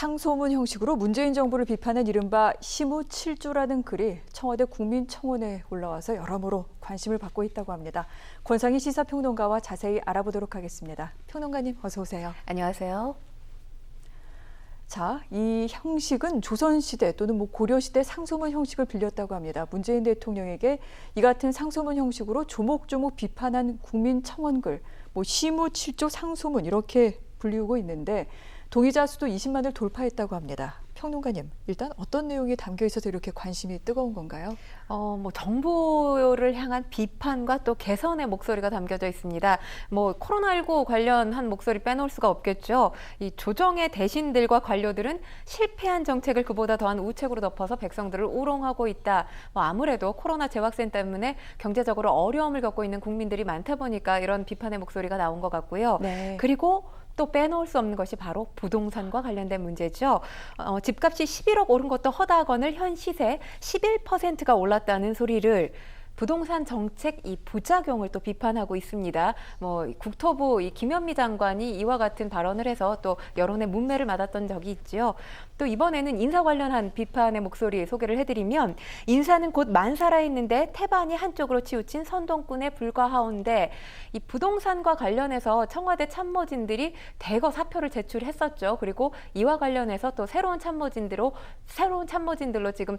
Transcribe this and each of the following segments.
상소문 형식으로 문재인 정부를 비판한 이른바 시무칠조라는 글이 청와대 국민청원에 올라와서 여러모로 관심을 받고 있다고 합니다. 권상희 시사평론가와 자세히 알아보도록 하겠습니다. 평론가님 어서 오세요. 안녕하세요. 자, 이 형식은 조선시대 또는 고려시대 상소문 형식을 빌렸다고 합니다. 문재인 대통령에게 이 같은 상소문 형식으로 조목조목 비판한 국민청원글, 시무칠조 상소문 이렇게 불리우고 있는데 동의자 수도 20만을 돌파했다고 합니다. 평론가님, 일단 어떤 내용이 담겨 있어서 이렇게 관심이 뜨거운 건가요? 정부를 향한 비판과 또 개선의 목소리가 담겨져 있습니다. 코로나19 관련한 목소리 빼놓을 수가 없겠죠. 이 조정의 대신들과 관료들은 실패한 정책을 그보다 더한 우책으로 덮어서 백성들을 우롱하고 있다. 아무래도 코로나 재확산 때문에 경제적으로 어려움을 겪고 있는 국민들이 많다 보니까 이런 비판의 목소리가 나온 것 같고요. 네. 그리고 또 빼놓을 수 없는 것이 바로 부동산과 관련된 문제죠. 집값이 11억 오른 것도 허다하거늘 현 시세 11%가 올랐다는 소리를 부동산 정책 이 부작용을 또 비판하고 있습니다. 국토부 이 김현미 장관이 이와 같은 발언을 해서 또 여론의 문매를 맞았던 적이 있죠. 또 이번에는 인사 관련한 비판의 목소리 소개를 해드리면 인사는 곧 만사라 했는데 태반이 한쪽으로 치우친 선동꾼에 불과하온데 이 부동산과 관련해서 청와대 참모진들이 대거 사표를 제출했었죠. 그리고 이와 관련해서 또 새로운 참모진들로 지금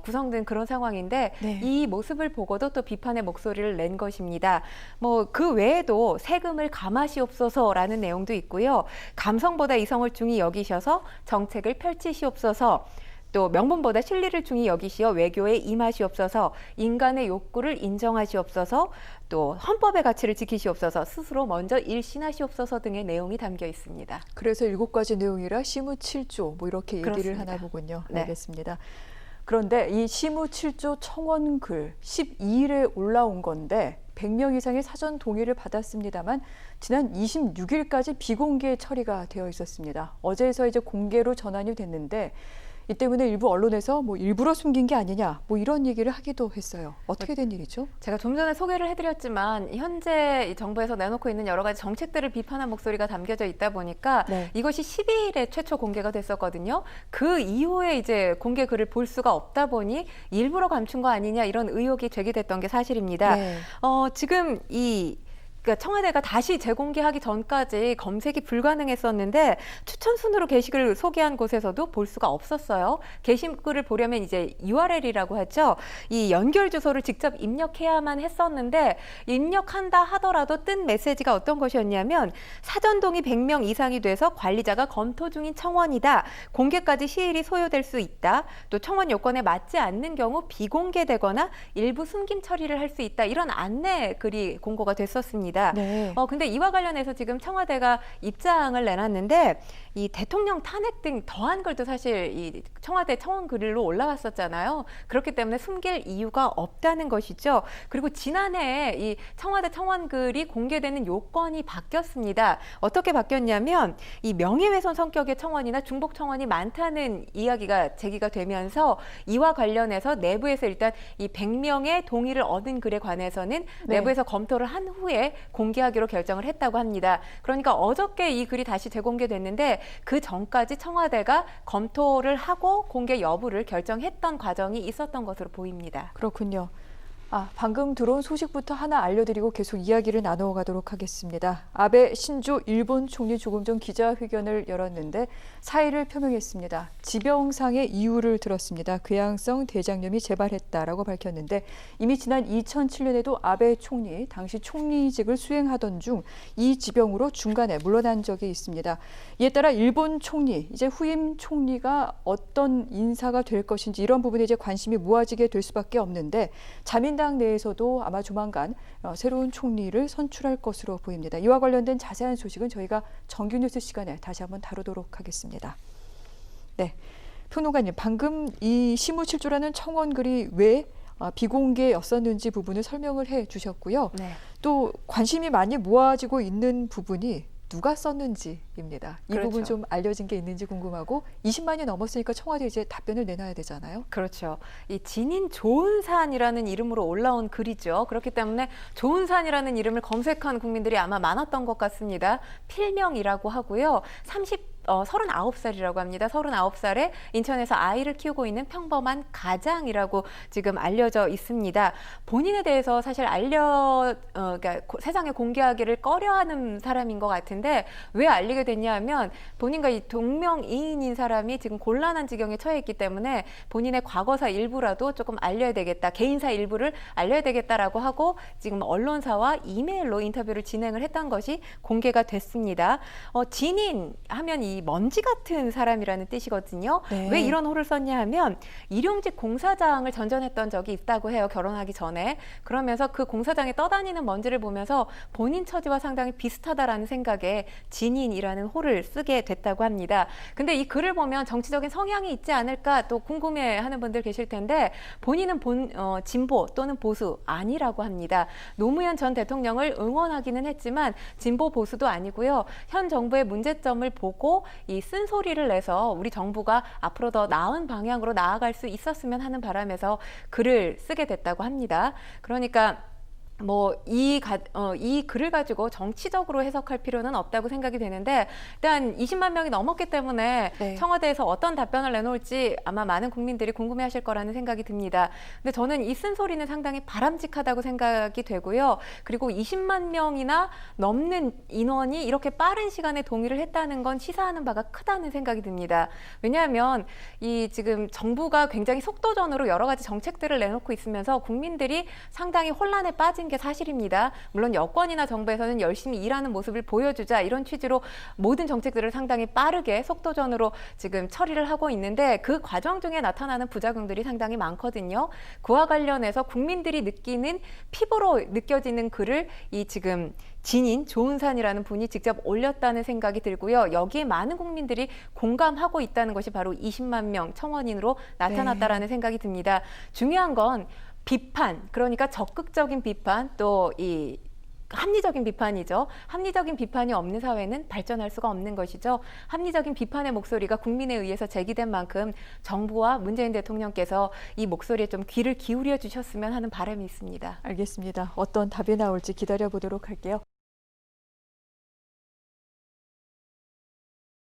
구성된 그런 상황인데 네. 이 모습을 보고도 또 비판의 목소리를 낸 것입니다. 그 외에도 세금을 감하시옵소서라는 내용도 있고요. 감성보다 이성을 중히 여기셔서 정책을 펼치시옵소서. 또 명분보다 실리를 중히 여기시어 외교에 임하시옵소서, 인간의 욕구를 인정하시옵소서, 또 헌법의 가치를 지키시옵소서, 스스로 먼저 일신하시옵소서 등의 내용이 담겨 있습니다. 그래서 7가지 내용이라 시무칠조 이렇게 얘기를 그렇습니다. 하나 보군요. 네. 알겠습니다. 그런데 이 시무칠조 청원글 12일에 올라온 건데 100명 이상의 사전 동의를 받았습니다만 지난 26일까지 비공개 처리가 되어 있었습니다. 어제에서 이제 공개로 전환이 됐는데 이 때문에 일부 언론에서 일부러 숨긴 게 아니냐 이런 얘기를 하기도 했어요. 어떻게 된 일이죠? 제가 좀 전에 소개를 해드렸지만 현재 정부에서 내놓고 있는 여러 가지 정책들을 비판한 목소리가 담겨져 있다 보니까 네. 이것이 12일에 최초 공개가 됐었거든요. 그 이후에 이제 공개 글을 볼 수가 없다 보니 일부러 감춘 거 아니냐 이런 의혹이 제기됐던 게 사실입니다. 네. 지금 그러니까 청와대가 다시 재공개하기 전까지 검색이 불가능했었는데 추천 순으로 게시글을 소개한 곳에서도 볼 수가 없었어요. 게시글을 보려면 이제 URL이라고 하죠. 이 연결 주소를 직접 입력해야만 했었는데 입력한다 하더라도 뜬 메시지가 어떤 것이었냐면 사전 동의 100명 이상이 돼서 관리자가 검토 중인 청원이다. 공개까지 시일이 소요될 수 있다. 또 청원 요건에 맞지 않는 경우 비공개되거나 일부 숨김 처리를 할 수 있다. 이런 안내 글이 공고가 됐었습니다. 네. 근데 이와 관련해서 지금 청와대가 입장을 내놨는데 이 대통령 탄핵 등 더한 글도 사실 이 청와대 청원 글로 올라왔었잖아요. 그렇기 때문에 숨길 이유가 없다는 것이죠. 그리고 지난해 이 청와대 청원 글이 공개되는 요건이 바뀌었습니다. 어떻게 바뀌었냐면 이 명예훼손 성격의 청원이나 중복 청원이 많다는 이야기가 제기가 되면서 이와 관련해서 내부에서 일단 이 100명의 동의를 얻은 글에 관해서는 네. 내부에서 검토를 한 후에 공개하기로 결정을 했다고 합니다. 그러니까 어저께 이 글이 다시 재공개됐는데 그 전까지 청와대가 검토를 하고 공개 여부를 결정했던 과정이 있었던 것으로 보입니다. 그렇군요. 방금 들어온 소식부터 하나 알려드리고 계속 이야기를 나누어가도록 하겠습니다. 아베 신조 일본 총리 조금 전 기자회견을 열었는데 사의를 표명했습니다. 지병상의 이유를 들었습니다. 궤양성 대장염이 재발했다라고 밝혔는데 이미 지난 2007년에도 아베 총리, 당시 총리직을 수행하던 중 이 지병으로 중간에 물러난 적이 있습니다. 이에 따라 일본 총리, 이제 후임 총리가 어떤 인사가 될 것인지 이런 부분에 이제 관심이 모아지게 될 수밖에 없는데 자민당 내에서도 아마 조만간 새로운 총리를 선출할 것으로 보입니다. 이와 관련된 자세한 소식은 저희가 정규 뉴스 시간에 다시 한번 다루도록 하겠습니다. 네, 평론가님, 방금 이 시무칠조라는 청원글이 왜 비공개였었는지 부분을 설명을 해주셨고요. 네. 또 관심이 많이 모아지고 있는 부분이 누가 썼는지입니다. 이 그렇죠. 부분 좀 알려진 게 있는지 궁금하고 20만이 넘었으니까 청와대 이제 답변을 내놔야 되잖아요. 그렇죠. 이 진인 좋은산이라는 이름으로 올라온 글이죠. 그렇기 때문에 좋은산이라는 이름을 검색한 국민들이 아마 많았던 것 같습니다. 필명이라고 하고요. 39살이라고 합니다. 39살에 인천에서 아이를 키우고 있는 평범한 가장이라고 지금 알려져 있습니다. 본인에 대해서 사실 그러니까 세상에 공개하기를 꺼려하는 사람인 것 같은데 왜 알리게 됐냐 하면 본인과 이 동명이인인 사람이 지금 곤란한 지경에 처해 있기 때문에 본인의 과거사 일부라도 조금 알려야 되겠다. 개인사 일부를 알려야 되겠다라고 하고 지금 언론사와 이메일로 인터뷰를 진행을 했던 것이 공개가 됐습니다. 진인 하면 이 먼지 같은 사람이라는 뜻이거든요. 네. 왜 이런 호를 썼냐 하면 일용직 공사장을 전전했던 적이 있다고 해요. 결혼하기 전에. 그러면서 그 공사장에 떠다니는 먼지를 보면서 본인 처지와 상당히 비슷하다라는 생각에 진인이라는 호를 쓰게 됐다고 합니다. 근데 이 글을 보면 정치적인 성향이 있지 않을까 또 궁금해하는 분들 계실 텐데 본인은 진보 또는 보수 아니라고 합니다. 노무현 전 대통령을 응원하기는 했지만 진보 보수도 아니고요. 현 정부의 문제점을 보고 이 쓴소리를 내서 우리 정부가 앞으로 더 나은 방향으로 나아갈 수 있었으면 하는 바람에서 글을 쓰게 됐다고 합니다. 그러니까 이 글을 가지고 정치적으로 해석할 필요는 없다고 생각이 되는데 일단 20만 명이 넘었기 때문에 네. 청와대에서 어떤 답변을 내놓을지 아마 많은 국민들이 궁금해하실 거라는 생각이 듭니다. 근데 저는 이 쓴소리는 상당히 바람직하다고 생각이 되고요. 그리고 20만 명이나 넘는 인원이 이렇게 빠른 시간에 동의를 했다는 건 시사하는 바가 크다는 생각이 듭니다. 왜냐하면 이 지금 정부가 굉장히 속도전으로 여러 가지 정책들을 내놓고 있으면서 국민들이 상당히 혼란에 빠진 게 사실입니다. 물론 여권이나 정부에서는 열심히 일하는 모습을 보여주자 이런 취지로 모든 정책들을 상당히 빠르게 속도전으로 지금 처리를 하고 있는데 그 과정 중에 나타나는 부작용들이 상당히 많거든요. 그와 관련해서 국민들이 느끼는 피부로 느껴지는 글을 이 지금 진인 조은산이라는 분이 직접 올렸다는 생각이 들고요. 여기에 많은 국민들이 공감하고 있다는 것이 바로 20만 명 청원인으로 나타났다라는 생각이 듭니다. 중요한 건 비판, 그러니까 적극적인 비판, 또 이 합리적인 비판이죠. 합리적인 비판이 없는 사회는 발전할 수가 없는 것이죠. 합리적인 비판의 목소리가 국민에 의해서 제기된 만큼 정부와 문재인 대통령께서 이 목소리에 좀 귀를 기울여 주셨으면 하는 바람이 있습니다. 알겠습니다. 어떤 답이 나올지 기다려 보도록 할게요.